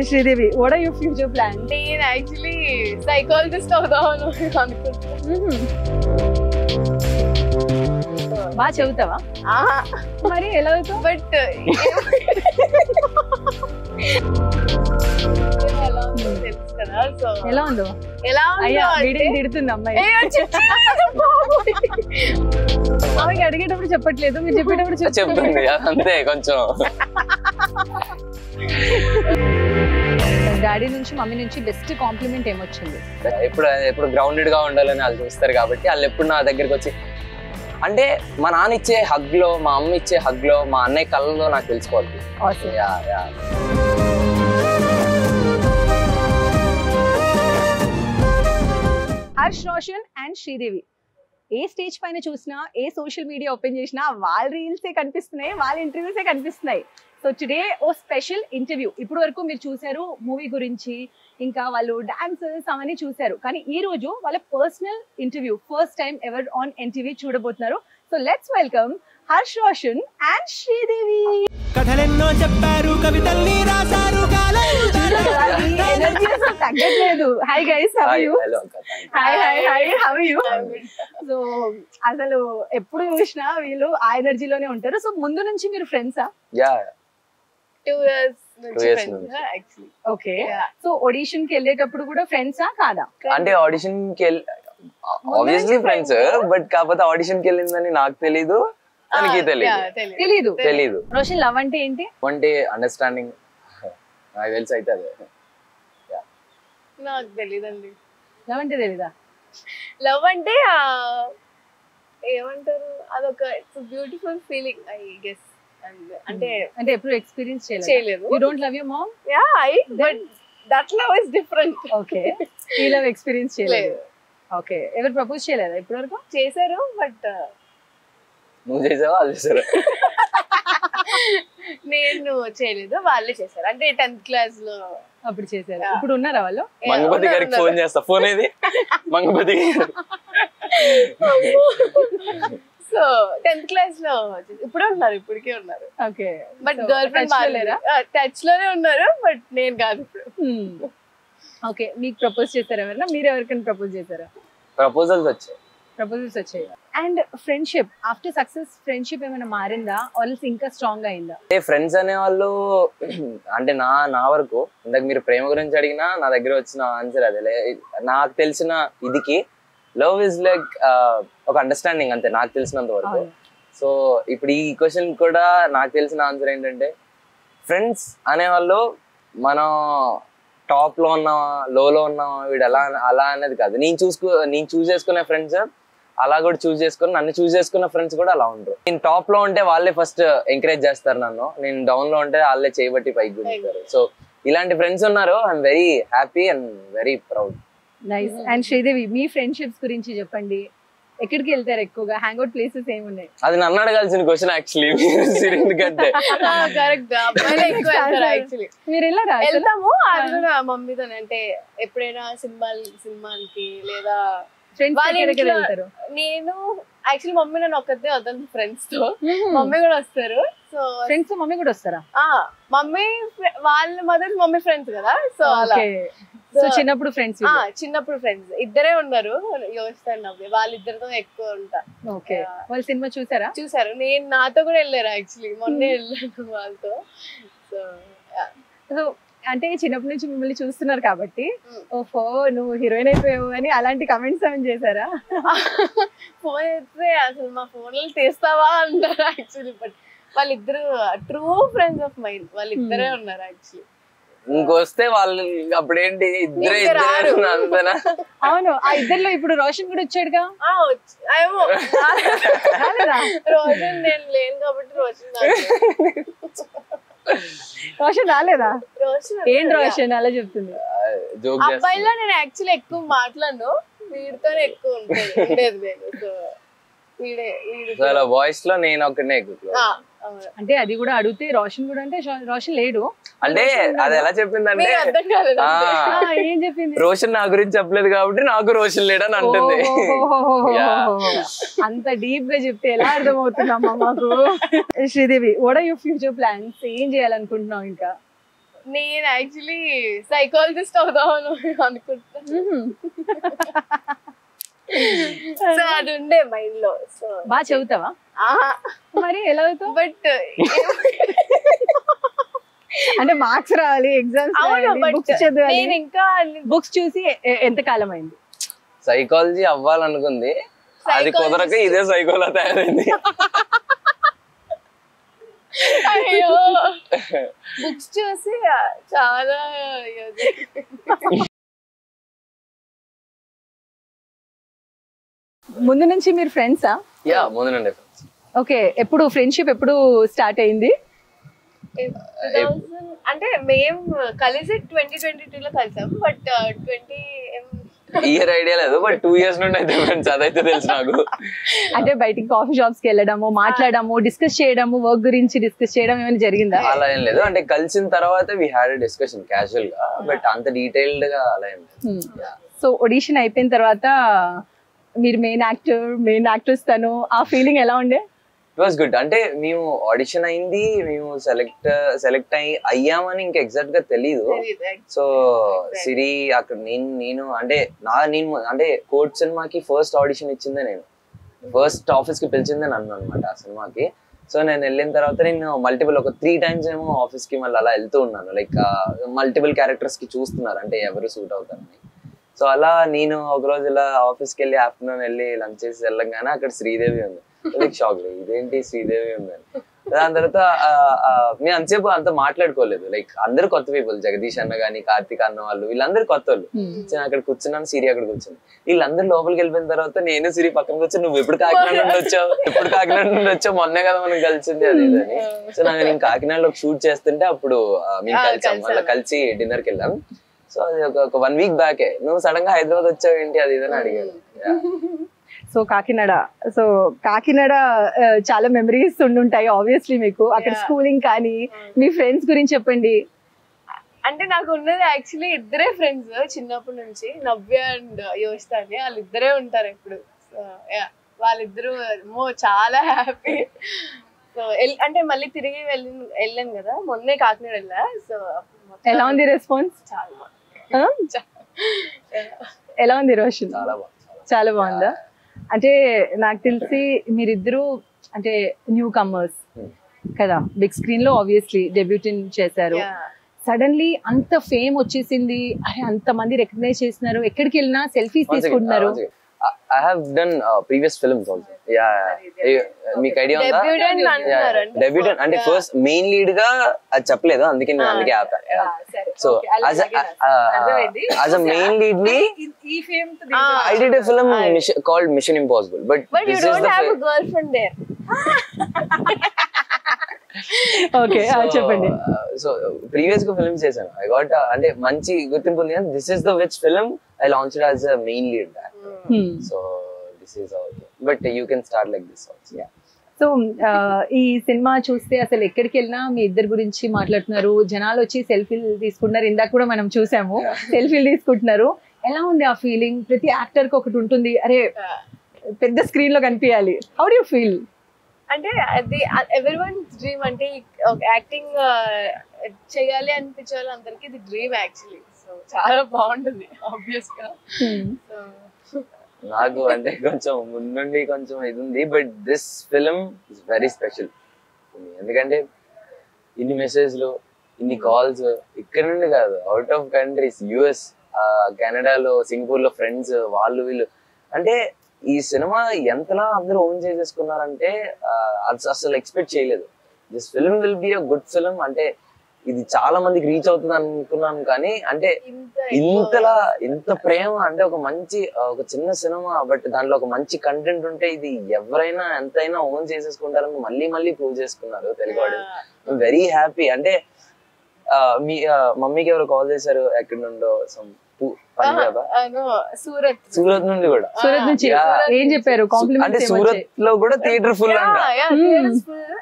Sridevi, what are your future plans? నేను actually psychologist అవుదామని అనుకుంటున్నాను. బాగా చదువుతావా? మరి ఎలా అవుతావు? బట్ ఎలా ఉందో తెలుసు కదా. సో ఎలా ఉందో? ఎలా అయ్యా ఉందో వీడిని తిడుతుంది అమ్మాయి. ఆమెకి అడిగేటప్పుడు చెప్పట్లేదు, మీరు చెప్పేటప్పుడు చెప్తుంది అంతే. కొంచెం డాడీ నుంచి మమ్మీ నుంచి బెస్ట్ కాంప్లిమెంట్ ఏమొచ్చింది? ఎప్పుడు గ్రౌండెడ్ గా ఉండాలని వాళ్ళు చూస్తారు కాబట్టి వాళ్ళు ఎప్పుడు నా దగ్గరికి వచ్చి, అంటే మా నాన్న ఇచ్చే హగ్ లో, మా అమ్మ ఇచ్చే హగ్ లో, మా అన్నయ్య కళ్ళలో నాకు తెలిసిపోద్ది. Harsh Roshan and Sridevi A stage పైన చూసినా, ఏ సోషల్ మీడియా ఓపెన్ చేసినా వాళ్ళ రీల్సే కనిపిస్తున్నాయి, వాళ్ళ ఇంటర్వ్యూసే కనిపిస్తున్నాయి. సో టుడే ఓ స్పెషల్ ఇంటర్వ్యూ. ఇప్పుడు వరకు మీరు చూసారు మూవీ గురించి, ఇంకా వాళ్ళు డాన్సర్స్ అవన్నీ చూసారు, కానీ ఈ రోజు వాళ్ళ personal interview first time ever on NTV చూడబోతున్నారు. So let's welcome Harsh Roshan and Sridevi. కథలెన్నో చెప్పారు, కవితల్ని రాశారు, తగ్గట్లేదు. Hi guys, how are you? Hi hi hi, how are you? So అసలు ఎప్పుడు చూసినా వీళ్ళు ఆ ఎనర్జీలోనే ఉంటారు. సో ముందు నుంచి మీరు ఫ్రెండ్సా? 2 years నుంచి friends actually. Okay. So audition కి వెళ్ళేటప్పుడు కూడా ఫ్రెండ్సా కాదా? అంటే ఆడిషన్ కి ఆబ్వియస్లీ ఫ్రెండ్స్, బట్ కాకపోతే ఆడిషన్ కి వెళ్ళిందని నాకు తెలీదు, తనకి తెలీదు. రోషన్, లవ్ అంటే ఏంటి? అంటే అండర్స్టాండింగ్ నాకు తెలిసి అయితే అదే. నాకు తెలీదండి. లవ్ అంటే తెలీదా? లవ్ అంటే ఏమంటారు, అదొక it's beautiful feeling I guess. అంటే ఎప్పుడు ఎక్స్పీరియన్స్ చేయలేదు. You don't love your mom? Yeah, but that love is different. Okay. ఈ లవ్ ఎక్స్పీరియన్స్ చేయలేదు. ఓకే. ఎవరు ప్రపోజ్ చేయలేదా ఇప్పటి వరకు? చేశారు, బట్ నువ్వు చేసావా వాళ్ళు చేశారు? నేను చేయలేదు, వాళ్ళే చేశారు. అంటే 10th క్లాస్ లో అప్పుడు చేశారు. ఇప్పుడు ఉన్నారా వాళ్ళు? మంగపతి గారికి ఫోన్ చేస్తా. ఫోన్ ఏది? మంగపతి గారు. సో 10th క్లాస్ లో ఇప్పుడు ఉన్నారు, ఇప్పటికే ఉన్నారు. ఓకే. బట్ గర్ల్ ఫ్రెండ్ మాలేరా? టచ్ లోనే ఉన్నారు, బట్ నేను కాదు ఇప్పుడు. ఓకే. మీకు ప్రపోజ్ చేశారా ఎవరైనా? మీరు ఎవరికైనా ప్రపోజ్ చేశారా? ప్రపోజల్స్ వచ్చాయి. ప్రపోజల్స్ వచ్చాయి. And friendship after success friendship ఏమైనా మారిందా, ఆల్స్ ఇంకా స్ట్రాంగ్ అయిందా? ఫ్రెండ్స్ అనే వాళ్ళు అంటే నా వరకు, ఇందాక మీరు ప్రేమ గురించి అడిగినా నా దగ్గర వచ్చిన ఆన్సర్ అదే. నాకు తెలిసిన ఇదికి లవ్ ఇస్ లైక్ ఒక అండర్స్టాండింగ్, అంతే నాకు తెలిసినంత వరకు. సో ఇప్పుడు ఈ క్వశ్చన్ కూడా నాకు తెలిసిన ఆన్సర్ ఏంటంటే, ఫ్రెండ్స్ అనేవాళ్ళు మనం టాప్ లో ఉన్నావా, లోలో ఉన్నావా, వీడు అలా అనేది కాదు. నేను చూస్ చేసుకునే ఫ్రెండ్స్ అలా కూడా చూస్ చేసుకుని, నన్ను చూస్ చేసుకున్న ఫ్రెండ్స్ కూడా అలా ఉంటారు. నేను టాప్ లో ఉంటే వాళ్ళే ఫస్ట్ ఎంకరేజ్ చేస్తారు నన్ను, నేను డౌన్ లో ఉంటే వాళ్ళే చేయబట్టి పైకి గుంజుతారు. సో ఇలాంటి ఫ్రెండ్స్ ఉన్నారు. I'm very happy and very proud. Nice. And Sridevi, me friendships గురించి చెప్పండి. ఎక్కడికి వెళ్తారు ఎక్కువగా? హ్యాంగ్ అవుట్ ప్లేసెస్ ఏమున్నాయి? అది నన్ను అడగాల్సిన క్వశ్చన్ యాక్చువల్లీ. ఎందుకంటే కరెక్ట్, అబ్బాయిలు ఎక్కువ వెళ్తారు యాక్చువల్లీ. మీరు వెళ్ళారా? వెళ్తాము, అది కూడా మమ్మీతో. అంటే ఎప్పుడైనా సినిమాలకి లేదా నేను యాక్చువల్లీ మమ్మీ నన్ను ఒక్కతే వద్దాను ఫ్రెండ్స్ తో. మమ్మీ కూడా వస్తారు. సో ఫ్రెండ్స్ మమ్మీ కూడా వస్తారా? మమ్మీ వాళ్ళ మదర్ మమ్మీ ఫ్రెండ్స్ కదా. సో అలా చిన్నప్పుడు ఫ్రెండ్స్ ఇద్దరే ఉన్నారు, యోగిస్తా నవ్వి. వాళ్ళిద్దరితో ఎక్కువ ఉంటా. ఓకే. వాళ్ళు సినిమా చూసారు? నేను నాతో కూడా వెళ్ళారు యాక్చువల్లీ, మొన్నే వెళ్ళాను వాళ్ళతో. సో అంటే చిన్నప్పటి నుంచి మిమ్మల్ని చూస్తున్నారు కాబట్టి, ఓహో నువ్వు హీరోయిన్ అయిపోయావు అని అలాంటి కమెంట్స్ ఏమైనా చేశారా? ఫోన్ అయితే అసలు మా ఫోన్లో తీస్తావా అంటారు యాక్చువల్లీ. బట్ వాళ్ళిద్దరు ట్రూ ఫ్రెండ్స్ ఆఫ్ మైండ్, వాళ్ళిద్దరే ఉన్నారు యాక్చువల్లీ. ఇంకొస్తే వాళ్ళు అప్పుడేంటి ఇద్దరు అంతేనా? అవును. ఆ ఇద్దరులో ఇప్పుడు రోషన్ కూడా వచ్చాడుగా. ఏమో రోషన్ నేను లేను కాబట్టి రోషన్ రాలేదా? ఏంటి రోషన్ అలా చెప్తుంది? అబ్బాయిలో నేను యాక్చువల్లీ ఎక్కువ మాట్లాడను, వీడితోనే ఎక్కువ ఉండేది నేను. సో వాయిస్ లో నేను ఒకనే ఎక్కువ. అంటే అది కూడా అడిగితే రోషన్ కూడా, అంటే రోషన్ లేడు అంటే అది ఎలా చెప్పిందంటే, ఏం చెప్పింది? రోషన్ నా గురించి చెప్పలేదు కాబట్టి నాకు రోషన్ లేడని అంటుంది. అంత డీప్ గా చెప్తే ఎలా అర్థమవుతుందమ్మా మాకు. Sridevi, what are your future plans? ఏం చేయాలనుకుంటున్నావు ఇంకా? నేను యాక్చువల్లీ సైకాలజిస్ట్ అవుదామని అనుకుంటున్నాను. సో అది ఉండే మైండ్ లో. సో బాగా చదువుతావా? మరి ఎలా అవుతావు? బట్ అంటే మార్క్స్ రావాలి, ఎగ్జామ్స్ బుక్స్ చదవాలి. నేను ఇంకా బుక్స్ చూసి ఎంత కాలం అయింది? సైకాలజీ అవ్వాలనుకుంది, అది కుదరక ఇదే సైకోలా తయారైంది. అయ్యో బుక్స్ చూసి చాలా ముందు నుంచి మీరు ఫ్రెండ్సా? యా ముందు నుండి ఫ్రెండ్స్. ఓకే, ఎప్పుడు ఫ్రెండ్షిప్ ఎప్పుడు స్టార్ట్ అయింది? 2000 అంటే మేము కలిసి 2022 లో కలిసాం. బట్ 20 ఇయర్ ఐడియా లేదు, బట్ 2 years నుండి అయితే ఫ్రెండ్స్, అదైతే తెలుసు నాకు. అంటే బయటికి కాఫీ షాప్స్ కి వెళ్ళడము, మాట్లాడము, డిస్కస్ చేయడము, వర్క్ గురించి డిస్కస్ చేయడం ఏమైనా జరిగిందా? అలా ఏం లేదు, అంటే కలిసిన తర్వాత వి హ్యాడ్ డిస్కషన్ క్యాజువల్ గా, బట్ అంత డీటెయిల్డ్ గా అలా ఏం లేదు. సో ఆడిషన్ అయిపోయిన తర్వాత మీరు మెయిన్ యాక్టర్స్ తను, ఆ ఫీలింగ్ ఎలా ఉండే? It was good. అంటే మేము ఆడిషన్ అయింది, మేము సెలెక్ట్ అయ్యామని ఇంకా ఎగ్జాక్ట్ గా తెలీదు. సో సిరి అక్కడ నేను అంటే కోర్ట్ సినిమాకి ఫస్ట్ ఆడిషన్ ఇచ్చిందే నేను, ఫస్ట్ ఆఫీస్ కి పిలిచిందే నన్ను అనమాట ఆ సినిమాకి. సో నేను వెళ్ళిన తర్వాత నేను ఒక 3 times ఏమో ఆఫీస్ కి మళ్ళీ అలా వెళ్తూ ఉన్నాను, లైక్ మల్టిపుల్ క్యారెక్టర్స్ కి చూస్తున్నారు అంటే ఎవరు సూట్ అవుతారని. సో అలా నేను ఒక రోజు ఇలా ఆఫీస్కి వెళ్ళి ఆఫ్టర్నూన్ వెళ్ళి లంచ్ చేసి వెళ్ళంగానే అక్కడ శ్రీదేవి ఉంది. లైక్ షాక్, ఇదేంటి శ్రీదేవి ఉందని. దాని తర్వాత మేము అంతసేపు అంత మాట్లాడుకోలేదు, లైక్ అందరు కొత్త పీపుల్, జగదీష్ అన్న గానీ కార్తీక్ అన్న వాళ్ళు వీళ్ళందరూ కొత్త వాళ్ళు. నేను అక్కడ కూర్చున్నాను, సిరి అక్కడ కూర్చుంది. వీళ్ళందరూ లోపలికి వెళ్ళిపోయిన తర్వాత నేను సిరి పక్కన కూర్చొని, నువ్వు ఎప్పుడు కాకినాడ నుండి వచ్చావు, మొన్నే కదా మనం కలిసింది అది అని. సో నేను కాకినాడలో షూట్ చేస్తుంటే అప్పుడు మేము కలిసాం, మళ్ళీ కలిసి డిన్నర్కి వెళ్ళాం. సో అది ఒక 1 week బ్యాకే, నువ్వు సడన్ గా హైదరాబాద్ వచ్చావు ఏంటి అది ఇదని అడిగాను. సో కాకినాడ చాలా మెమరీస్ ఉండుంటాయి ఆబ్వియస్లీ మీకు అక్కడ, స్కూలింగ్ కానీ మీ ఫ్రెండ్స్ గురించి చెప్పండి. అంటే నాకు ఉన్నది యాక్చువల్లీ ఇద్దరే ఫ్రెండ్స్ చిన్నప్పటి నుంచి, నవ్య అండ్ యోషిత అని. వాళ్ళిద్దరే ఉంటారు ఎప్పుడు. సో వాళ్ళిద్దరు చాలా హ్యాపీ. సో అంటే మళ్ళీ తిరిగి వెళ్ళాను కదా, మొన్నే కాకినాడ వెళ్ళా. సో ఎలా ఉంది రెస్పాన్స్? ఎలా ఉంది రోషన్? చాలా బాగుందా? అంటే నాకు తెలిసి మీరిద్దరు అంటే న్యూ కమర్స్ కదా, బిగ్ స్క్రీన్ లో ఆబ్వియస్లీ డెబ్యూటెంట్ చేశారు. సడన్లీ అంత ఫేమ్ వచ్చేసింది, అరే అంత మంది రికగ్నైజ్ చేస్తున్నారు, ఎక్కడికి వెళ్ళినా సెల్ఫీస్ తీసుకుంటున్నారు. I have done previous films also. మీకు ఐడియా ఉందా? డెబ్యూటెంట్ అంటే ఫస్ట్ మెయిన్ లీడ్ గా అది చెప్పలేదు, అందుకే ఆపా. So as a main lead ni I did a film called Mission Impossible, but you don't have a girlfriend there. Okay చెప్పండి. So previous గా ఫిల్మ్స్ చేశాను, ఐ గాట్ అంటే మంచి గుర్తింపు ఉంది. This is the which film I launched as a main lead. So this is all, but you can start like this also. So ఈ cinema చూస్తే అసలు ఎక్కడికి వెళ్ళినా మీ ఇద్దరు గురించి మాట్లాడుతున్నారు, జనాలు వచ్చి సెల్ఫీలు తీసుకుంటున్నారు. ఇందాక కూడా మనం చూసాము, సెల్ఫీలు తీసుకుంటున్నారు. ఎలా ఉంది ఆ ఫీలింగ్? ప్రతి యాక్టర్ కి ఒకటి ఉంటుంది, అరే పెద్ద స్క్రీన్ లో కనిపించాలి. How do you feel? అంటే అది ఎవరివన్స్ డ్రీమ్. అంటే యాక్టింగ్ చేయాలి అనిపించే వాళ్ళు అందరికి ఇది డ్రీమ్ యాక్చువల్లీ. సో చాలా బాగుంటుంది ఆబ్వియస్ గా. నాకు అంటే కొంచెం ముందుండి కొంచెం ఇది ఉంది, but this film is very special. ఎందుకంటే ఇన్ని మెసేజ్లు, ఇన్ని కాల్స్, ఇక్కడ నుండి కాదు, అవుట్ ఆఫ్ కంట్రీస్, US, కెనడాలో, సింగపూర్ లో ఫ్రెండ్స్, వాళ్ళు వీళ్ళు. అంటే ఈ సినిమా ఎంతలా అందరూ ఓన్ చేసేసుకున్నారంటే అసలు ఎక్స్పెక్ట్ చేయలేదు. This film will be a good film. అంటే ఇది చాలా మందికి రీచ్ అవుతుంది అనుకున్నాను, కానీ అంటే ఇంత ప్రేమ, అంటే ఒక చిన్న సినిమా, బట్ దాంట్లో ఒక మంచి కంటెంట్ ఉంటే ఇది ఎవరైనా ఎంతైనా ఓన్ చేసేసుకుంటారని మళ్ళీ ప్రూవ్ చేసుకున్నారు Telugu audience. I'm very happy. అంటే మీ మమ్మీకి ఎవరు కాల్ చేశారు ఎక్కడి నుండో, సూరత్ నుండి కూడా. సూరత్ నుంచి ఏం చెప్పారు? అంటే సూరత్ లో కూడా థియేటర్ ఫుల్ అంట.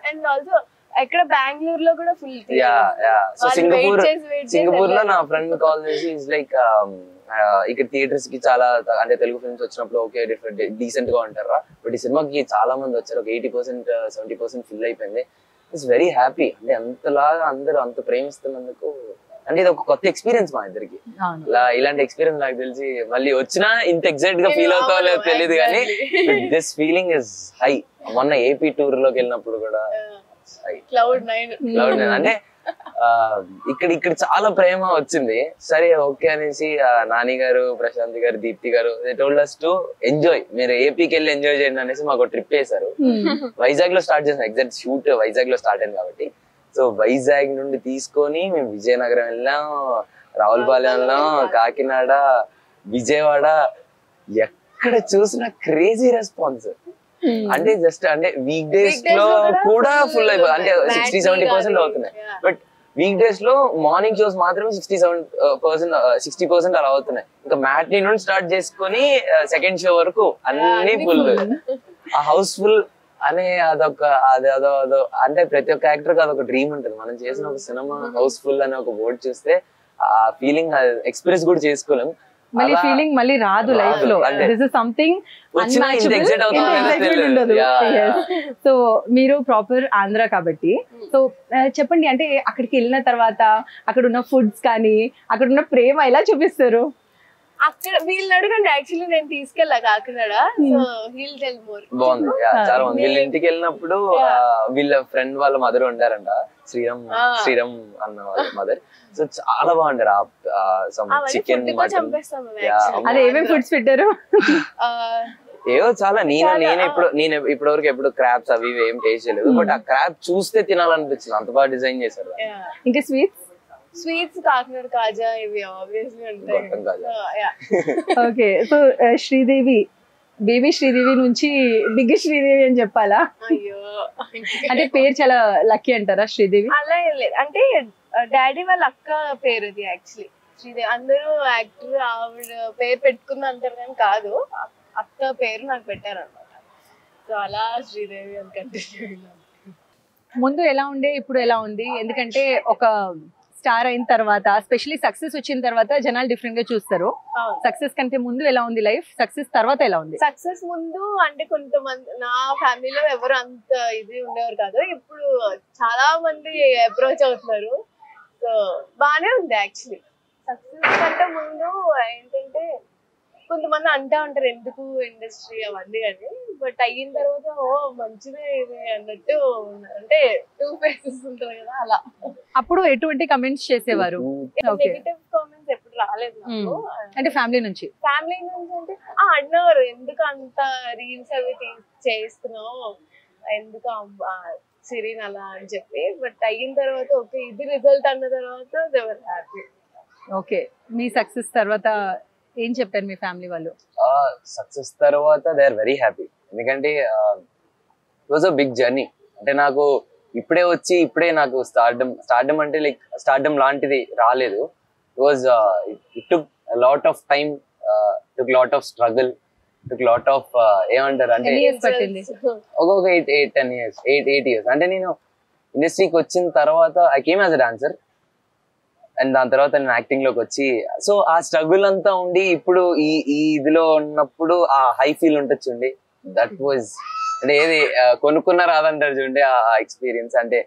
అండ్ ఆల్సో ఎక్కడ బెంగళూరు లో కూడా ఫుల్. సో సింగపూర్ లో నా ఫ్రెండ్ కాల్ చేసి ఇస్ లైక్ ఇక్కడ థియేటర్స్ కి చాలా అంటే తెలుగు ఫిల్మ్స్ వచ్చినప్పుడు ఓకే డిఫరెంట్ డీసెంట్ గా ఉంటారా, బట్ ఈ సినిమాకి చాలా మంది వచ్చారు, ఒక 80% 70% ఫిల్ అయిపోయింది. It's very happy. అంటే అంతలాగా అందరూ అంత ప్రేమిస్తున్నందుకు అంటే ఇది ఒక కొత్త ఎక్స్పీరియన్స్ మా ఇద్దరికి. ఇలాంటి ఎక్స్పీరియన్స్ నాకు తెలిసి మళ్ళీ వచ్చినా ఇంత ఎగ్జైట్ గా ఫీల్ అవుతావో లేదో తెలియదు కానీ దిస్ ఫీలింగ్ ఇస్ హై. మొన్న ఏపీ టూర్ లోకి వెళ్ళినప్పుడు కూడా క్లౌడ్ నైన్ అంటే ఇక్కడ చాలా ప్రేమ వచ్చింది. సరే ఓకే అనేసి నాని గారు, ప్రశాంత్ గారు, దీప్తి గారు they told us to enjoy, మీరు ఏపీకి వెళ్ళి ఎంజాయ్ చేయండి అనేసి మాకు ట్రిప్ వేశారు. వైజాగ్ లో స్టార్ట్ చేసాం, ఎగ్జాక్ట్ షూట్ వైజాగ్ లో స్టార్ట్ అయింది కాబట్టి. సో వైజాగ్ నుండి తీసుకొని మేము విజయనగరం వెళ్ళాం, రావులపాలెం వెళ్ళాం, కాకినాడ, విజయవాడ, ఎక్కడ చూసినా క్రేజీ రెస్పాన్స్. అంటే జస్ట్ అంటే వీక్ డేస్ లో కూడా ఫుల్ అయిపోయి అంటే 60-70% అవుతున్నాయి. బట్ వీక్ డేస్ లో మార్నింగ్ షోస్ మాత్రమే 60% అలా అవుతున్నాయి. ఇంకా మ్యాట్నీ నుండి స్టార్ట్ చేసుకొని సెకండ్ షో వరకు అన్ని ఫుల్. ఆ హౌస్ ఫుల్ అనే అదొక అదో అంటే ప్రతి ఒక్క యాక్టర్ కి అదొక డ్రీమ్ ఉంటుంది. మనం చేసిన ఒక సినిమా హౌస్ ఫుల్ అనే ఒక వర్డ్ చూస్తే ఆ ఫీలింగ్ ఎక్స్ప్రెస్ కూడా చేసుకోలేము. మళ్ళీ ఫీలింగ్ మళ్ళీ రాదు లైఫ్ లో. దిస్ ఇస్ సంథింగ్ ఉండదు. సో మీరు ప్రాపర్ ఆంధ్ర కాబట్టి సో చెప్పండి, అంటే అక్కడికి వెళ్ళిన తర్వాత అక్కడ ఉన్న ఫుడ్స్ కానీ అక్కడ ఉన్న ప్రేమ ఎలా చూపిస్తారు? అక్కడ వీళ్ళని అడగండి, యాక్చువల్లీ నేను తీసుకెళ్ళా Kakinada. So he'll tell more. బాగుంది, చాలా బాగుంది. వీళ్ళ ఇంటికి వెళ్ళినప్పుడు వీళ్ళ ఫ్రెండ్ వాళ్ళ మదర్ ఉండారంట, శ్రీరామ్ అన్న వాళ్ళ మదర్. సో చాలా బాగుంటారు. చికెన్, మటన్, అదే ఏమేమి ఫుడ్స్ పెట్టారు? ఏవో చాలా. నేను ఇప్పటి వరకు ఎప్పుడు క్రాబ్స్ అవి ఏం టేస్ట్ చేయలేదు. బట్ ఆ క్రాబ్ చూస్తే తినాలనిపించింది, అంత బాగా డిజైన్ చేశారు. ఇంకా స్వీట్స్ కాకినాడ కాజా ఇవి ఆబ్వియస్లీ ఉంటాయి. Okay, so Sridevi, baby Sridevi నుంచి బిగ్ శ్రీదేవి అని చెప్పాలా? అయ్యో, అంటే పేరు చాలా లక్కీ అంటారా శ్రీదేవి? అలా ఏం లేదు, అంటే డాడీ వాళ్ళ అక్క పేరు ఇది యాక్చువల్లీ శ్రీదేవి. అందరూ యాక్టర్ ఆవిడ పేరు పెట్టుకున్న అంతేం కాదు, అక్క పేరు నాకు పెట్టారు అనమాట. సో అలా శ్రీదేవి అని కంటిన్యూ. ముందు ఎలా ఉండే, ఇప్పుడు ఎలా ఉంది? ఎందుకంటే ఒక స్టార్ అయిన తర్వాత, స్పెషల్లీ సక్సెస్ వచ్చిన తర్వాత జనాలు డిఫరెంట్ గా చూస్తారు. సక్సెస్ కంటే ముందు ఎలా ఉంది లైఫ్, సక్సెస్ తర్వాత ఎలా ఉంది? సక్సెస్ ముందు అంటే కొంతమంది నా ఫ్యామిలీలో ఎవరు అంత ఇది ఉండేవారు కాదు. ఇప్పుడు చాలా మంది అప్రోచ్ అవుతున్నారు. సో బానే ఉంది యాక్చువల్లీ. సక్సెస్ కంటే ముందు ఏంటంటే కొంతమంది అంటా ఉంటారు ఎందుకు ఇండస్ట్రీ అవన్నీ అని. బట్ అయిన తర్వాత ఓ మంచిదే ఇది అన్నట్టు, అంటే 2 ఫేసెస్ ఉంటాయి కదా అలా. అప్పుడు ఎటువంటి కమెంట్స్ చేసేవారు? నెగటివ్ కామెంట్స్ ఎప్పుడు రాలేదు నాకు. అంటే ఫ్యామిలీ నుంచి అంటే అన్నారు ఎందుకు అంత రీల్స్ అవి చేస్తున్నావు, ఎందుకు సిరీన్ అలా అని చెప్పి. బట్ అయిన తర్వాత ఓకే ఇది రిజల్ట్ అన్న తర్వాత దే వర్ హ్యాపీ. ఓకే, మీ సక్సెస్ తర్వాత ఏం చెప్పారు మీ ఫ్యామిలీ వాళ్ళు? సక్సెస్ తర్వాత దే ఆర్ వెరీ హ్యాపీ. ఎందుకంటే it was a big journey. అంటే నాకు ఇప్పుడే నాకు స్టార్డమ్ అంటే లైక్ స్టార్డమ్ లాంటిది రాలేదు. It took lot of time, took lot of struggle, took lot of ఏమంటారు అంటే ఒక 8 years. అంటే నేను ఇండస్ట్రీకి వచ్చిన తర్వాత I came as a dancer and దాని తర్వాత నేను యాక్టింగ్ లోకి వచ్చి, సో ఆ స్ట్రగుల్ అంతా ఉండి ఇప్పుడు ఈ ఇదిలో ఉన్నప్పుడు ఆ హై ఫీల్ ఉంటుంది చూడండి. దట్ వాజ్ అంటే ఏది కొనుక్కున్న రాదంటారు చూడండి, ఆ ఎక్స్పీరియన్స్ అంటే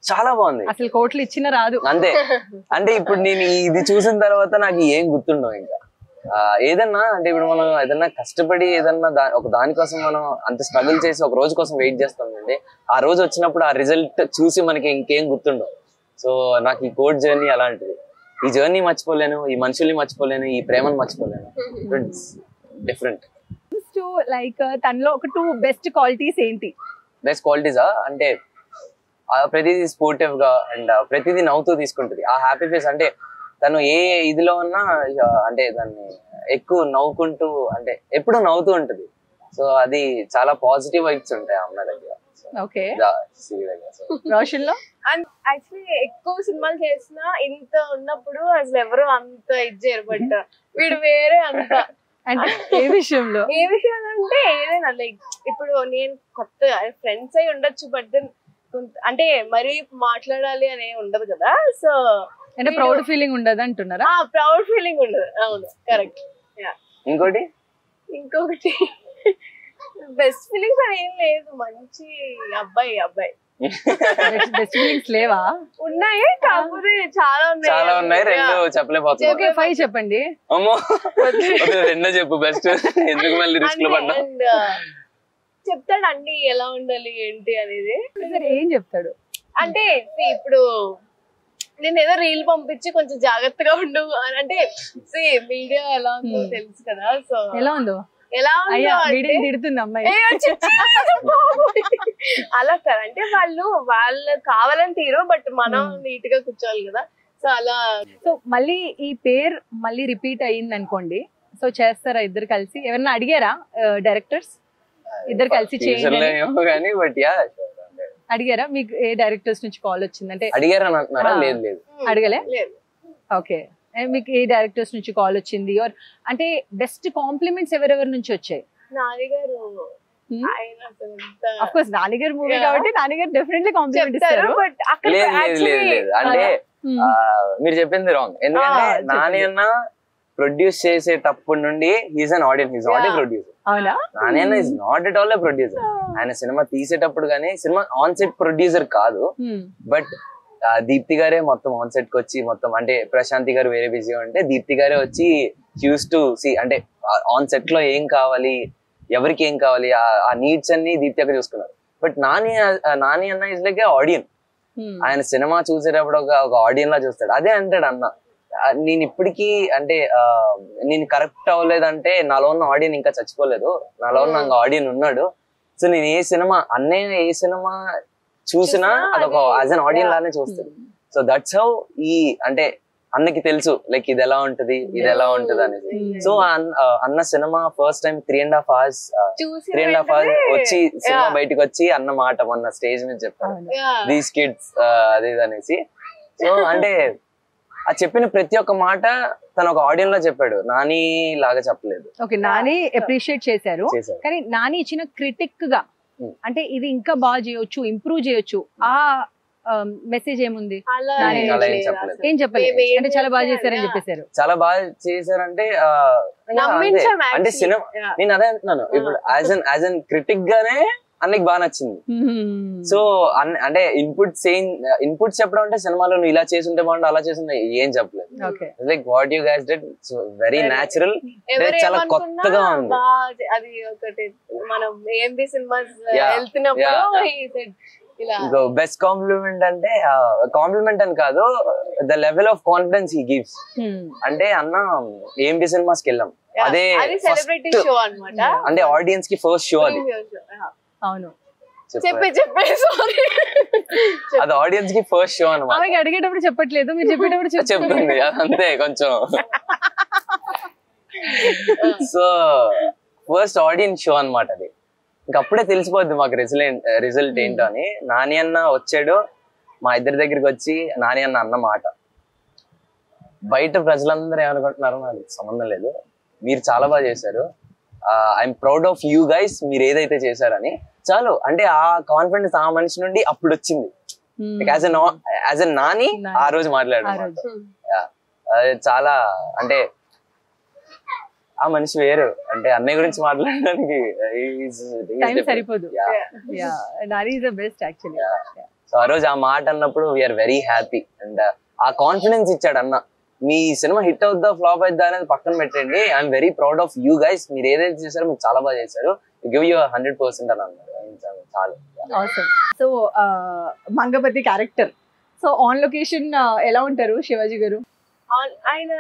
చాలా బాగుంది. అసలు కోట్లు ఇచ్చిన రాదు అంతే. అంటే ఇప్పుడు నేను ఇది చూసిన తర్వాత నాకు ఏం గుర్తుండవు ఇంకా. ఏదన్నా అంటే ఇప్పుడు మనం ఏదన్నా కష్టపడి ఏదన్నా ఒక దానికోసం మనం అంత స్ట్రగుల్ చేసి ఒక రోజు కోసం వెయిట్ చేస్తాం అండి. ఆ రోజు వచ్చినప్పుడు ఆ రిజల్ట్ చూసి మనకి ఇంకేం గుర్తుండవు. సో నాకు ఈ కోడ్ జర్నీ అలాంటిది. ఈ జర్నీ మర్చిపోలేను, ఈ మనుషుల్ని మర్చిపోలేను, ఈ ప్రేమను మర్చిపోలేను. It's different. లైక్ తనలో ఒక 2 బెస్ట్ క్వాలిటీస్ ఏంటి? బెస్ట్ క్వాలిటీసా అంటే ప్రతిదీ స్పోర్టివ్ గా అండ్ ప్రతిదీ నవ్వుతూ తీసుకుంటుంది. ఆ హ్యాపీ ఫేస్ అంటే తను ఏ ఇదిలో ఉన్నా అంటే దాన్ని ఎక్కువ నవ్వుకుంటూ అంటే ఎప్పుడు నవ్వుతూ ఉంటుంది. సో అది చాలా పాజిటివ్ వైబ్స్ ఉంటాయి అమ్మాయి దగ్గర. ఓకే, రోషన్ లో అండ్ యాక్చువల్లీ ఎక్కువ సినిమాలు చేసినా ఇంత ఉన్నప్పుడు అసలు ఎవరు అంత ఇచ్చారు. బట్ వీడు వేరే అంత. అంటే ఏ విషయంలో అంటే ఏదైనా లైక్ ఇప్పుడు నేను కొత్త ఫ్రెండ్స్ అయి ఉండొచ్చు, బట్ దెన్ అంటే మరీ మాట్లాడాలి అనే ఉండదు కదా. సో అంటే ప్రౌడ్ ఫీలింగ్ ఉండదు అంటున్నారా? ప్రౌడ్ ఫీలింగ్ ఉండదు. అవును, కరెక్ట్. ఇంకొకటి బెస్ట్ ఫీలింగ్స్ అని ఏం లేదు. మంచి అబ్బాయి బెస్ట్ ఫీలింగ్స్ లేవా? ఉన్నాయి, కాకపోతే చాలా ఉన్నాయి, రెండు చెప్పలేకపోతున్నా. ఓకే 5 చెప్పండి. అమ్మో రెండో చెప్పు బెస్ట్, ఎందుకు మళ్ళీ రిస్క్ లో పడ్డా. చెప్తాడు అన్ని ఎలా ఉండాలి ఏంటి అనేది. ఏం చెప్తాడు అంటే ఇప్పుడు నేను ఏదో రీల్ పంపించి కొంచెం జాగ్రత్తగా ఉండు అని, అంటే మీడియా ఎలా ఉందో తెలుసు కదా. సో ఎలా ఉందో తిడుతుంది అమ్మాయి అలా కదా, అంటే వాళ్ళు కావాలని తీరు, బట్ మనం నీట్ గా కూర్చోవాలి కదా. సో అలా. సో మళ్ళీ ఈ పేరు మళ్ళీ రిపీట్ అయ్యింది అనుకోండి, సో చేస్తారా ఇద్దరు కలిసి? ఎవరన్నా అడిగారా డైరెక్టర్స్ ఇద్దరు కలిసి చేయండి? అడిగారా? మీకు ఏ డైరెక్టర్స్ నుంచి కాల్ వచ్చింది అంటే? అడిగారా అంటున్నారా? లేదు లేదు అడగలే. ఓకే, మీకు ఏ డైరెక్టర్స్ నుంచి కాల్ వచ్చింది? అంటే బెస్ట్ కాంప్లిమెంట్స్ ఎవరెవరి నుంచి వచ్చాయి? నాని గారు, ఆఫ్ కోర్స్ నాని గారు మూవీ కాబట్టి నాని గారు డెఫినెట్లీ కాంప్లిమెంట్ ఇస్తారు. బట్ అక్కడ అంటే మీరు చెప్పింది రాంగ్. ఎందుకంటే నాని అన్న ప్రొడ్యూస్ చేసేటప్పటి నుండి he's an audience, he's not a producer. Nani అన్న is not at all a producer. ఆయన సినిమా తీసేటప్పుడు కానీ సినిమా ఆన్ సెట్ ప్రొడ్యూసర్ కాదు. బట్ దీప్తి గారే మొత్తం ఆన్ సెట్ కి వచ్చి మొత్తం, అంటే ప్రశాంతి గారు వేరే బిజీగా ఉంటే దీప్తి గారే వచ్చి యూస్ టు సి, అంటే ఆన్ సెట్ లో ఏం కావాలి, ఎవరికి ఏం కావాలి, ఆ నీడ్స్ అన్ని దీప్తి అక్కడ చూసుకున్నారు. బట్ నాని అన్న ఇస్ లైక్ ఏ ఆడియన్. ఆయన సినిమా చూసేటప్పుడు ఒక ఆడియన్ లా చూస్తాడు. అదే అంటాడు అన్న, నేను ఇప్పటికీ అంటే నేను కరెక్ట్ అవ్వలేదంటే నాలో ఉన్న ఆడియన్ ఇంకా చచ్చిపోలేదు, నాలో ఉన్న ఆడియన్ ఉన్నాడు. సో నేను ఏ సినిమా అన్నయ్య ఏ సినిమా చూసినా అదొక యాజ్ అన్ ఆడియన్ లానే చూస్తాడు. సో దట్స్ హౌ ఈ, అంటే అన్నకి తెలుసు లైక్ ఇది ఎలా ఉంటది, ఇది ఎలా ఉంటది అనేది. సో అన్న సినిమా ఫస్ట్ టైం 3.5 hours వచ్చి సినిమా బయటకు వచ్చి అన్న మాట మొన్న స్టేజ్ మీద చెప్పారు, దీస్ కిడ్స్ అది అనేసి. సో అంటే ఆ చెప్పిన ప్రతి ఒక్క మాట తను ఒక ఆడియన్ లా చెప్పాడు, నాని లాగా చెప్పలేదు. ఓకే, నాని అప్రిషియేట్ చేశారు, కానీ నాని ఇచ్చిన క్రిటిక్ గా అంటే ఇది ఇంకా బాగా చేయొచ్చు, ఇంప్రూవ్ చేయొచ్చు, ఆ మెసేజ్ ఏముంది? ఏం చెప్పలేదు, అంటే చాలా బాగా చేశారని చెప్పేశారు. చాలా బాగా చేశారంటే అంటే సినిమా, నేను అదే అంటున్నాను ఇప్పుడు యాజ్ అన్ క్రిటిక్ గానే అన్నకి బాగా నచ్చింది. సో అంటే ఇన్పుట్స్ చెప్పడం అంటే సినిమాలో నువ్వు ఇలా చేస్తుంటే బాగుండు, అలా చేస్తుంటే ఏం చెప్పలేదు. Like what you guys did very natural, చాలా కొత్తగా ఉంది. అది ఒకటి మనం ఏంబి సినిమాస్ వెళ్తున్నప్పుడు బెస్ట్ కాంప్లిమెంట్ అంటే, కాంప్లిమెంట్ అని కాదు, the level of confidence he gives. అంటే అన్న ఏంబి సినిమాస్ కి వెళ్ళాం, అదే సెలబ్రిటీ షో అన్నమాట, అంటే ఆడియన్స్ కి ఫస్ట్ షో అది. అవును, అది ఆడియన్స్ కి ఫస్ట్ షో అన్నమాట. ఆమెకి అడిగేటప్పుడు చెప్పట్లేదు, మీరు చెప్పేటప్పుడు చెప్తుంది అదంతే కొంచెం. సో ఫస్ట్ ఆడియన్స్ షో అన్నమాట అది. ఇంకప్పుడే తెలిసిపోద్ది మాకు రిజల్ట్ ఏంటో అని. నాని అన్న వచ్చాడు మా ఇద్దరి దగ్గరికి వచ్చి, నాని అన్న అన్న మాట బయట ప్రజలందరూ ఏమనుకుంటున్నారో నాకు సంబంధం లేదు, మీరు చాలా బాగా చేశారు, I'm proud of you guys, మీరు ఏదైతే చేశారని. చాలు, అంటే ఆ కాన్ఫిడెన్స్ ఆ మనిషి నుండి అప్పుడు వచ్చింది. యాజ్ ఎ నాని ఆ రోజు మాట్లాడారు. చాలా అంటే ఆ మనిషి వేరు, అంటే అన్నయ్య గురించి మాట్లాడడానికి సరిపోదు. సో ఆ రోజు ఆ మాట అన్నప్పుడు వీఆర్ వెరీ హ్యాపీ. అండ్ ఆ కాన్ఫిడెన్స్ ఇచ్చాడు అన్న. మీ సినిమా హిట్ అవుద్దా ఫ్లాప్ అవుద్దా అనేది పక్కన పెట్టండి, I'm very proud of you guys, మీరు ఏదైతే చేశారో మీరు చాలా బాగా చేశారు, గివ్ యూ 100% అని అన్నారు. చాలు. So Mangapathi character, so on location ఎలా ఉంటారు శివాజీ గారు? ఆయన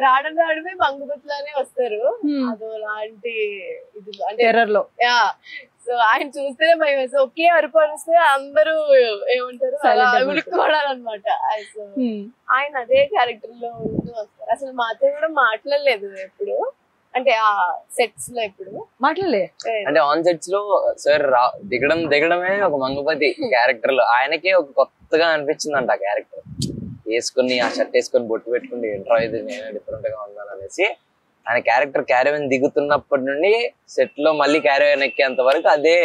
రావడమే మంగపతిలానే వస్తారు, అదో లాంటి ఇది టెర్రర్ లో. సో ఆయన చూస్తేనే భయం వేస్తే, ఒకే అరుపు అరిస్తే అందరూ ఏమంటారు ఉడుకోవాలన్నమాట. ఆయన అదే క్యారెక్టర్ లో ఉంటూ వస్తారు. అసలు మాతో కూడా మాట్లాడలేదు ఎప్పుడు, అంటే ఆ సెట్స్ లో ఎప్పుడు మాట్లాడలే. అంటే ఆన్ సెట్స్ లో సార్ దిగడమే ఒక మంగపతి క్యారెక్టర్ లో ఆయనకే ఒక కొత్తగా అనిపించింది అంట ఆ క్యారెక్టర్. వేసుకుని ఆ షర్ట్ వేసుకొని బొట్టు పెట్టుకుని ఎంట్రా ఇది నేను డిఫరెంట్ గా ఉన్నాను అనేసి ఆయన క్యారెక్టర్ క్యారవెన్ దిగుతున్నప్పటి నుండి సెట్ లో మళ్ళీ క్యారవెన్ ఎక్కేంత వరకు అదే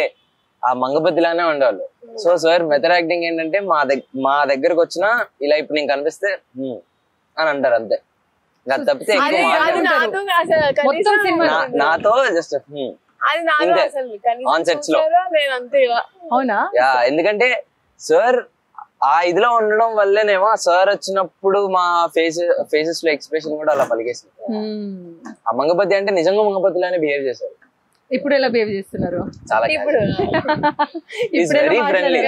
ఆ మంగపతిలానే ఉండేవాళ్ళు. సో సార్ మెథడ్ యాక్టింగ్ ఏంటంటే మా దగ్గరకు వచ్చినా ఇలా ఇప్పుడు నేను కనిపిస్తే అని అంటారు అంతే, తప్పితే నాతో జస్ట్ ఆన్ సెట్స్ లో. అవునా? ఎందుకంటే సార్ ఆ ఇదిలో ఉండడం వల్లేనేమో ఆ సార్ వచ్చినప్పుడు మా ఫేసెస్ లో ఎక్స్ప్రెషన్ కూడా అలా పలికేసింది. ఆ మంగపతి అంటే నిజంగా మంగపతిలానే బిహేవ్ చేశారు. ఇప్పుడు ఎలా బిహేవ్ చేస్తున్నారు? చాలా ఇప్పుడు వెరీ ఫ్రెండ్లీ,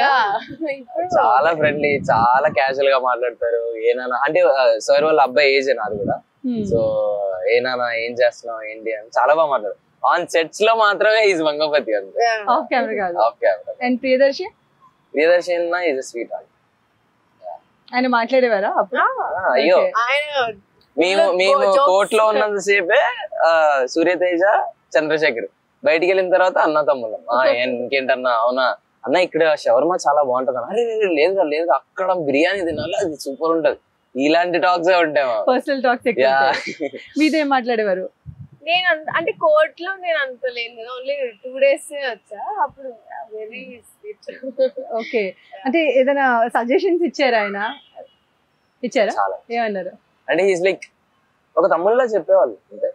చాలా ఫ్రెండ్లీ, చాలా క్యాజువల్ గా మాట్లాడతారు. ఏనానా అంటే సార్ వాళ్ళ అబ్బాయి ఏజ్ నాది కూడా. సో ఏనానా ఏం చేస్తున్నావు ఏంటి అని చాలా బాగా మాట్లాడు. ఆన్ సెట్స్ లో మాత్రమే ఈజ్ మంగపతి అంతే, ఆఫ్ కెమెరా కాదు. Of camera. And Priyadarshi is a sweet heart. ఆయన మాట్లాడేవారా అప్పుడు? అయ్యో ఆయన మేము కోర్టులో ఉన్నంత సేపే సూర్యతేజ, చంద్రశేఖర్, బయటికి వెళ్ళిన తర్వాత అన్న తమ్ముళ్ళం. ఇంకేంటన్నా, అవునా అన్న ఇక్కడ షవర్మా చాలా బాగుంటది అన్న. అరే లేదు లేదు అక్కడ బిర్యానీ తినాలి, అది సూపర్ ఉంటది. ఇలాంటి టాక్స్ ఉంటాయి. Personal talks. మీదేం మాట్లాడేవారు? నేను అంటే కోర్టులో నేను అంత లేదు, ఓన్లీ 2 days వచ్చా. అప్పుడు వెరీ స్వీట్. ఓకే, అంటే ఏదైనా సజెషన్స్ ఇచ్చారా ఆయన? ఇచ్చారా? చాలా. ఏమన్నారు? అంటే హీస్ లైక్ ఒక తమ్ముళ్ళ చెప్పేవాళ్ళు అంతే.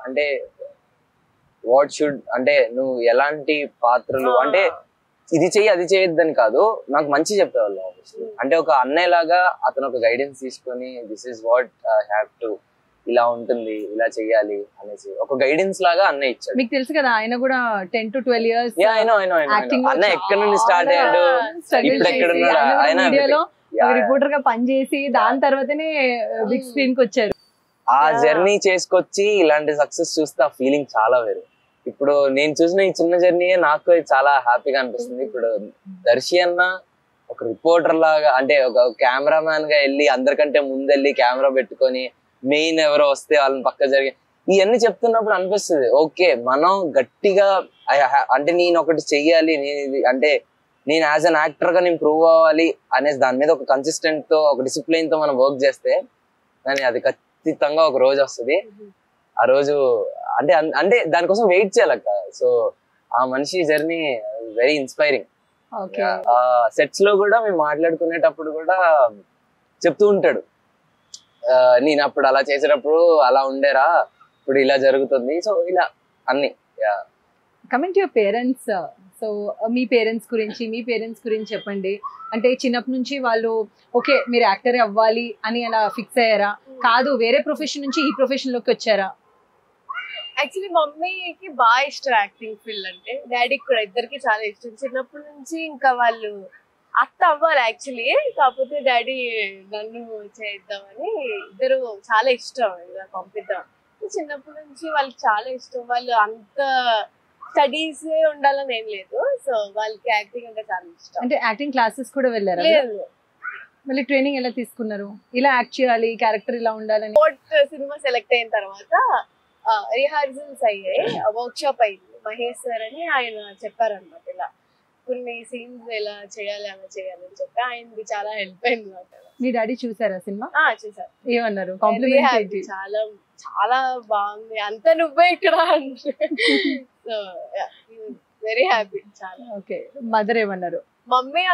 అంటే వాట్ షుడ్ అంటే నువ్వు ఎలాంటి పాత్రలు అంటే ఇది చెయ్యి అది చేయొద్దని కాదు, నాకు మంచి చెప్పేవాళ్ళు. అంటే ఒక అన్నయ్య లాగా అతను ఒక గైడెన్స్ తీసుకొని this is what have to, ఇలా ఉంటుంది, ఇలా చెయ్యాలి అనేసి ఒక గైడెన్స్ లాగా అన్నయ్య ఇచ్చాడు. మీకు తెలుసు కదా ఆయన కూడా 10 to 12 years అన్న ఎక్కడి నుండి స్టార్ట్ అయ్యాడు, ఇప్పుడు ఎక్కడ ఉన్నాడు ఆయన. రిపోర్టర్ గా పనిచేసి దాని తర్వాతనే బిగ్ స్క్రీన్ కి వచ్చారు. ఆ జర్నీ చేసుకొచ్చి ఇలాంటి సక్సెస్ చూస్తే ఆ ఫీలింగ్ చాలా వేరు. ఇప్పుడు నేను చూసిన ఈ చిన్న జర్నీ నాకు చాలా హ్యాపీగా అనిపిస్తుంది. ఇప్పుడు దర్శి అన్న ఒక రిపోర్టర్ లాగా అంటే ఒక కెమెరామ్యాన్ గా వెళ్ళి అందరికంటే ముందెళ్ళి కెమెరా పెట్టుకొని మెయిన్ ఎవరో వస్తే వాళ్ళని పక్క జరిగి ఇవన్నీ చెప్తున్నప్పుడు అనిపిస్తుంది ఓకే మనం గట్టిగా అంటే నేను ఒకటి చెయ్యాలి, అంటే నేను యాజ్ అన్ యాక్టర్ గా నేను ప్రూవ్ అవ్వాలి అనేసి దాని మీద ఒక కన్సిస్టెంట్ తో ఒక డిసిప్లిన్ తో మనం వర్క్ చేస్తే కానీ అది ఖచ్చితంగా ఒక రోజు వస్తుంది. ఆ రోజు అంటే అంటే దానికోసం వెయిట్ చేయాలక్క. సో ఆ మనిషి జర్నీ వెరీ ఇన్స్పైరింగ్. సెట్స్ లో కూడా మేము మాట్లాడుకునేటప్పుడు కూడా చెప్తూ ఉంటాడు, నేను అప్పుడు అలా చేసేటప్పుడు అలా ఉండేరా, ఇప్పుడు ఇలా జరుగుతుంది. సో ఇలా అన్ని. Coming to your parents, so me parents గురించి చెప్పండి. అంటే చిన్నప్పటి నుంచి వాళ్ళు ఓకే మీరు యాక్టర్ అవ్వాలి అని అలా ఫిక్స్ అయ్యారా, కాదు వేరే ప్రొఫెషన్ నుంచి ఈ ప్రొఫెషన్ లోకి వచ్చారా? యాక్చువల్లీ మమ్మీకి బాగా ఇష్టం యాక్టింగ్ ఫీల్డ్ అంటే, డాడీకి కూడా, ఇద్దరికి చాలా ఇష్టం. చిన్నప్పటి నుంచి ఇంకా వాళ్ళు అత్త అవ్వాలి యాక్చువల్లీ, కాకపోతే డాడీ నన్ను చేద్దామని, ఇద్దరు చాలా ఇష్టం ఇలా పంపిద్దాం. చిన్నప్పటి నుంచి వాళ్ళకి చాలా ఇష్టం. వాళ్ళు అంత స్టడీస్ ఉండాలని ఏం లేదు, సో వాళ్ళకి యాక్టింగ్ అంటే చాలా ఇష్టం. అంటే యాక్టింగ్ క్లాసెస్ కూడా వెళ్ళారా? లేదు. మళ్ళీ ట్రైనింగ్ ఎలా తీసుకున్నారు? ఇలా యాక్ట్ చేయాలి, క్యారెక్టర్ ఇలా ఉండాలని. స్పోర్ట్ సినిమా సెలెక్ట్ అయిన తర్వాత రిహార్సల్స్ అయ్యాయి, వర్క్ షాప్ అయింది. మహేష్ సార్ అని ఆయన చెప్పారనమాట, ఇలా కొన్ని సీన్స్ ఎలా చేయాలి అలా చేయాలి అని చెప్పి ఆయనది చాలా హెల్ప్ అయింది అనమాట. మీ డాడీ చూసారా సినిమా? చూసారు. ఏమన్నారు? చాలా చాలా బాగుంది, అంత నువ్వే ఇక్కడ. సో వెరీ హ్యాపీ చాలా. ఓకే, మదర్ ఏమన్నారు? మమ్మీ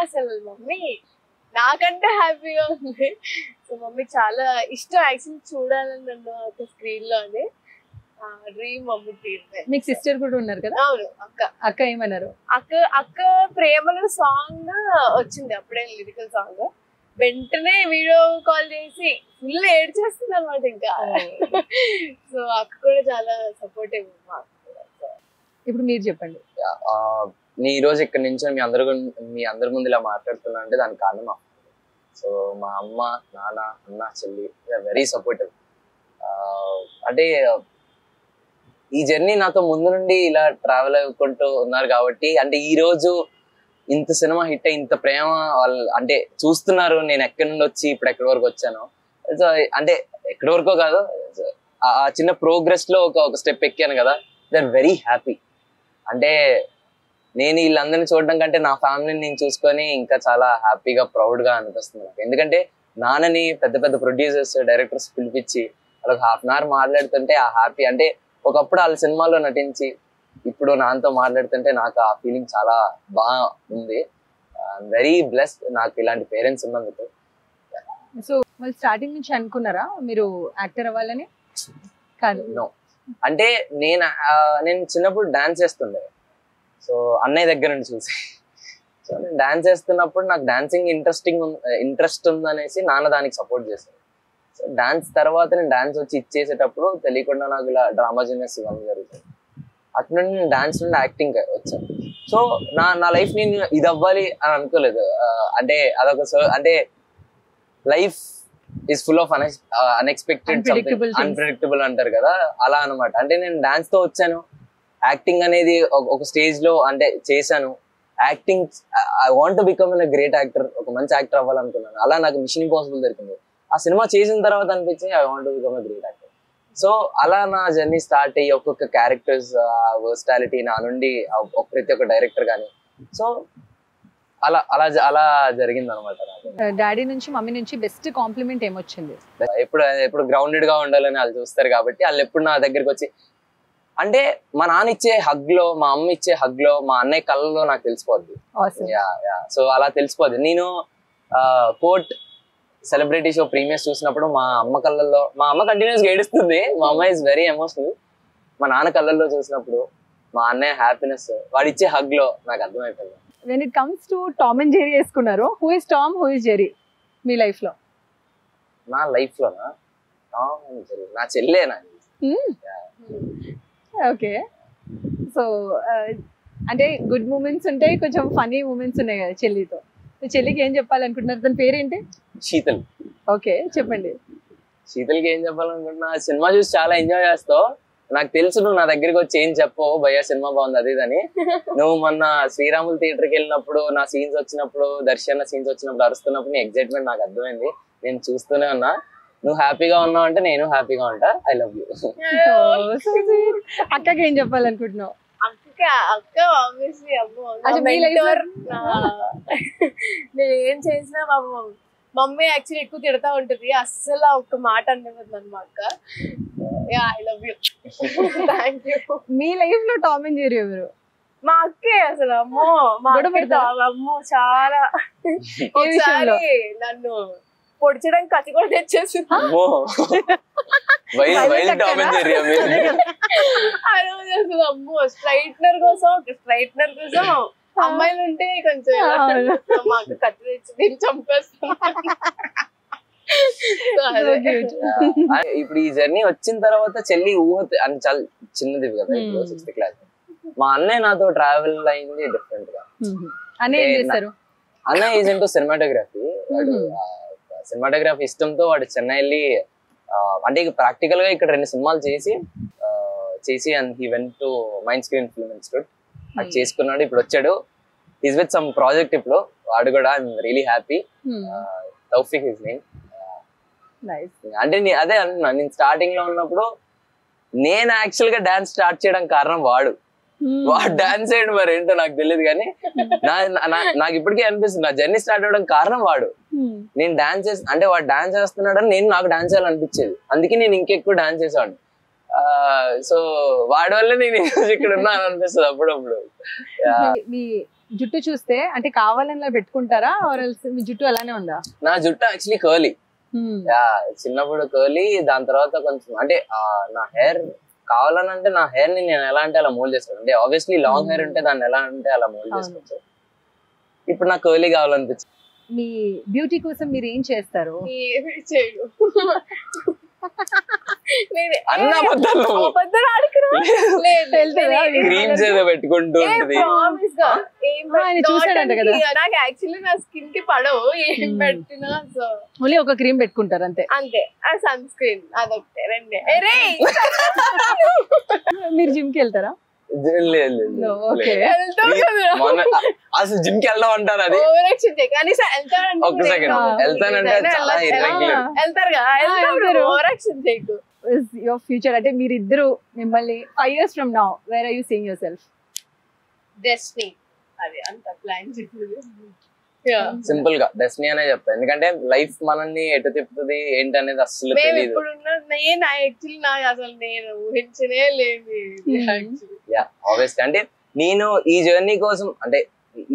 నాకంటే హ్యాపీగా ఉంది. సో మమ్మీ చాలా ఇష్టం యాక్చువల్లీ చూడాలని నన్ను ఒక స్క్రీన్ లో అని డ్రీమ్ మమ్మీ తీరుతాయి. మీకు సిస్టర్ కూడా ఉన్నారు కదా? అవును. అక్క ఏమన్నారు? అక్క ప్రేమలు సాంగ్ వచ్చింది అప్పుడే, లిరికల్ సాంగ్. వెంటనే వీడియో కాల్ చేసి ఫుల్ ఏడ్ చేస్తుంది అనమాట ఇంకా. సో అక్క కూడా చాలా సపోర్టివ్. ఇప్పుడు మీరు చెప్పండి. నీ ఈ రోజు ఇక్కడ నుంచి మీ అందరి ముందు ఇలా మాట్లాడుతున్నా అంటే దానికి కారణం. సో మా అమ్మ, నాన్న, అన్న, చెల్లి వెరీ సపోర్టివ్. అంటే ఈ జర్నీ నాతో ముందు నుండి ఇలా ట్రావెల్ అవ్వుకుంటూ ఉన్నారు కాబట్టి, అంటే ఈ రోజు ఇంత సినిమా హిట్ అయ్యి ఇంత ప్రేమ వాళ్ళు అంటే చూస్తున్నారు. నేను ఎక్కడి నుండి వచ్చి ఇప్పుడు ఎక్కడి వరకు వచ్చాను, సో అంటే ఎక్కడి వరకో కాదు, ఆ చిన్న ప్రోగ్రెస్ లో ఒక స్టెప్ ఎక్కాను కదా, దే ఆర్ వెరీ హ్యాపీ. అంటే నేను వీళ్ళందరినీ చూడడం కంటే నా ఫ్యామిలీని నేను చూసుకొని ఇంకా చాలా హ్యాపీగా ప్రౌడ్ గా అనిపిస్తుంది నాకు. ఎందుకంటే నాన్నని పెద్ద పెద్ద ప్రొడ్యూసర్స్, డైరెక్టర్స్ పిలిపించి వాళ్ళకి 1/2 hour మాట్లాడుతుంటే ఆ హ్యాపీ, అంటే ఒకప్పుడు వాళ్ళ సినిమాలో నటించి ఇప్పుడు నాన్నతో మాట్లాడుతుంటే నాకు ఆ ఫీలింగ్ చాలా బాగా ఉంది. వెరీ బ్లెస్డ్ నాకు ఇలాంటి పేరెంట్స్ ఉన్నందుకు. సో వాళ్ళు స్టార్టింగ్ నుంచి అనుకున్నారా మీరు యాక్టర్ అవ్వాలని? కాదు. నో, అంటే నేను చిన్నప్పుడు డాన్స్ చేస్తుండే. సో అన్నయ్య దగ్గర నుండి సో నేను డాన్స్ చేస్తున్నప్పుడు నాకు డాన్సింగ్ ఇంట్రెస్ట్ ఉందనేసి నాన్న దానికి సపోర్ట్ చేశాను. సో డాన్స్ తర్వాత నేను డాన్స్ వచ్చి ఇచ్చేసేటప్పుడు తెలియకుండా నాకు ఇలా డ్రామా జూనియర్స్ ఇవన్నీ జరుగుతుంది. అటు నుండి నేను డాన్స్ నుండి యాక్టింగ్ వచ్చాను. సో నా లైఫ్ నేను ఇది అవ్వాలి అని అనుకోలేదు. అంటే అదొక అంటే life is full of unexpected unpredictable అంటారు కదా, అలా అనమాట. అంటే నేను డాన్స్ తో వచ్చాను, యాక్టింగ్ అనేది ఒక స్టేజ్ లో అంటే చేశాను. Acting I want to become a great actor, ఒక మంచి యాక్టర్ అవ్వాలనుకున్నాను. అలా నాకు మిషన్ ఇంపాసిబుల్ దొరికింది. ఆ సినిమా చేసిన తర్వాత అనిపించింది I want to become a great actor. So అలా నా జర్నీ స్టార్ట్ అయ్యి ఒక్కొక్క క్యారెక్టర్స్ వర్స్టాలిటీ నా నుండి ప్రతి ఒక్క డైరెక్టర్ కానీ, సో అలా అలా అలా జరిగింది అనమాట. డాడీ నుంచి మమ్మీ నుంచి బెస్ట్ కాంప్లిమెంట్ ఏమొచ్చింది? ఎప్పుడు గ్రౌండెడ్ గా ఉండాలని వాళ్ళు చూస్తారు కాబట్టి వాళ్ళు ఎప్పుడు నా దగ్గరికి వచ్చి, అంటే మా నాన్న ఇచ్చే హగ్ లో, మా అమ్మ ఇచ్చే హగ్ లో, మా అన్నయ్య కళ్ళలో నాకు తెలిసిపోద్ది. సో అలా తెలిసిపోద్ది. నేను కోర్ట్ సెలబ్రిటీ షో ప్రీమియర్స్ చూసినప్పుడు మా అమ్మ కళ్ళల్లో, మా అమ్మ కంటిన్యూస్ గా ఏడుస్తుంది, మా అమ్మ ఇస్ వెరీ ఎమోషనల్. మా నాన్న కళ్ళల్లో చూసినప్పుడు మా అన్నయ్య హ్యాపీనెస్, వాడు ఇచ్చే హగ్ లో నాకు అర్థమైపోయింది. when it comes to Tom and Jerry వేసుకున్నారు, who is Tom, who is Jerry me life లో? నా లైఫ్ లోనా టామ్ అండ్ జెర్రీ నా చెల్లేనా. ఓకే, సో అంటే గుడ్ మూమెంట్స్ ఉంటాయి, కొంచెం ఫనీ మూమెంట్స్ ఉన్నాయి కదా చెల్లితో. చెల్లికి ఏం చెప్పాలనుకుంటున్నారు? తన పేరేంటి? శీతల్. ఓకే, చెప్పండి. శీతల్కి ఏం చెప్పాలనుకుంటున్నా, సినిమా చూసి చాలా ఎంజాయ్ చేస్తావు. నాకు తెలుసు నువ్వు నా దగ్గరికి వచ్చి ఏం చెప్పవు, భయ్యా సినిమా బాగుంది అది ఇదని. నువ్వు మొన్న శ్రీరాములు థియేటర్కి వెళ్ళినప్పుడు నా సీన్స్ వచ్చినప్పుడు, దర్శన సీన్స్ వచ్చినప్పుడు అరుస్తున్నప్పుడు నీ ఎగ్జైట్మెంట్ నాకు అర్థమైంది. నేను చూస్తూనే ఉన్నా. నువ్వు హ్యాపీగా ఉన్నావు అంటే నేను హ్యాపీగా ఉంటా. I love you. అక్కకి ఏం చెప్పాలనుకుంటున్నావు? అక్క ఆబ్వియస్లీ నేను ఏం చేసినా మమ్మీ యాక్చువల్లీ ఎక్కువ తిడతా ఉంటుంది, అస్సలు ఒక్క మాట అనివ్వదు నన్ను మా అక్క. I love you. Thank you. Me life లో టామ్ అండ్ జెర్రీ ఎవరు? మా అక్కే అసలు. అమ్మో మా అమ్మో చాలా. ఒకసారి నన్ను పొడిచడానికి కత్తి కూడా తెచ్చేసి ఆ రోజు అసలు అమ్మో స్ట్రైట్నర్ కోసం అమ్మాయిలు ఉంటే కొంచెం మాకు కత్తి తెచ్చి నేను చంపేస్తాను. ఇప్పుడు ఈ జర్నీ వచ్చిన తర్వాత చెల్లి ఊహ అంటే చాలా చిన్నది కదా, ఇప్పుడు 6th క్లాస్. మా అన్నయ్య నాతో ట్రావెల్ అయింది డిఫరెంట్ గా. అన్నయ్య ఈజ్ ఇంటూ సినిమాటోగ్రఫీ. సినిమాటోగ్రఫీ ఇష్టంతో వాడు చెన్నై వెళ్ళి, అంటే ప్రాక్టికల్ గా ఇక్కడ 2 సినిమాలు చేసి and he went to mind screen film institute. అది చేసుకున్నాడు, ఇప్పుడు వచ్చాడు. ఈజ్ విత్ సమ్ ప్రాజెక్ట్ ఇప్పుడు వాడు కూడా. I'm really happy. Taufiq his name. అంటే అదే అంటున్నా, నేను స్టార్టింగ్ లో ఉన్నప్పుడు నేను యాక్చువల్ గా డాన్స్ స్టార్ట్ చేయడం కారణం వాడు డాన్స్ చేయడం మరి ఏంటో నాకు తెలియదు, కానీ నాకు ఇప్పటికే అనిపిస్తుంది నా జర్నీ స్టార్ట్ అవ్వడం కారణం వాడు. నేను డాన్స్ అంటే వాడు డాన్స్ చేస్తున్నాడని నేను నాకు డాన్స్ చేయాలనిపించేది, అందుకే నేను ఇంకెక్కువ డాన్స్ చేసేవాడు. సో వాడి వల్ల నేను ఇక్కడ ఉన్నాను అనిపిస్తుంది అప్పుడప్పుడు. మీ జుట్టు చూస్తే అంటే కావాలని పెట్టుకుంటారా, మీ జుట్టు అలానే ఉందా? నా జుట్టు యాక్చువల్లీ కర్లీ. చిన్నప్పుడు కర్లీ, దాని తర్వాత కొంచెం అంటే నా హెయిర్ కావాలని అంటే నా హెయిర్ ని నేను ఎలా అంటే అలా మోల్డ్ చేసుకోవచ్చు. అంటే ఆబ్వియస్లీ లాంగ్ హెయిర్ ఉంటే దాన్ని ఎలా అంటే అలా మోల్డ్ చేసుకోవచ్చు. ఇప్పుడు నాకు కర్లీ కావాలనిపించింది. మీ బ్యూటీ కోసం మీరు ఏం చేస్తారు? క్రీమ్స్ ఏదో పెట్టుకుంటూ ఉంటుంది. నాకు యాక్చువల్లీ నా స్కిన్ కి పడవు ఏం పెట్టినా. ఓన్లీ ఒక క్రీమ్ పెట్టుకుంటారు అంతే. అంతే, ఆ సన్ స్క్రీన్ అదొకటే, రెండే. మీరు జిమ్ కి వెళ్తారా? అసలు జిమ్ కి వెళ్దాం అంటారు. అది ఒక సెకండ్ వెళ్తానంటే చాలా ఇర్రెగ్యులర్. యువర్ ఫ్యూచర్ అంటే మీరిద్దరు మిమ్మల్ని 5 years from now where are you seeing yourself? Destiny. అది అంత ప్లాన్ చేసింది. సింపుల్ గా డెస్టినీ అనే చెప్తా, ఎందుకంటే లైఫ్ మనల్ని ఎటు తిప్పుతుంది ఏంటి అనేది అసలు తెలియదు. నేను ఊహించనే లేదు. ఆబ్వియస్లీ అంటే నేను ఈ జర్నీ కోసం అంటే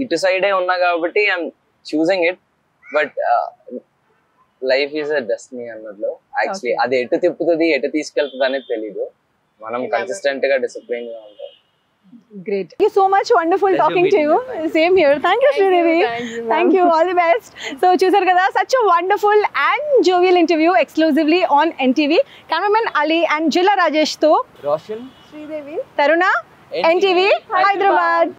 ఇటు సైడే ఉన్నా కాబట్టి I'm choosing it. But life is a destiny అన్నట్లు. యాక్చువల్లీ అది ఎటు తిప్పుతుంది ఎటు తీసుకెళ్తుంది అనేది తెలీదు. మనం కన్సిస్టెంట్ గా డిసిప్లిన్ గా ఉంటాం. Great. Thank you so much. Wonderful Pleasure talking to meeting you. you. Same here. Thank you, Sridevi. Thank you, ma'am. Thank you. All the best. So, చూసారు కదా, such a wonderful and jovial interview exclusively on NTV. Cameraman Ali and Jilla Rajesh తో Roshan Taruna, NTV, Hyderabad.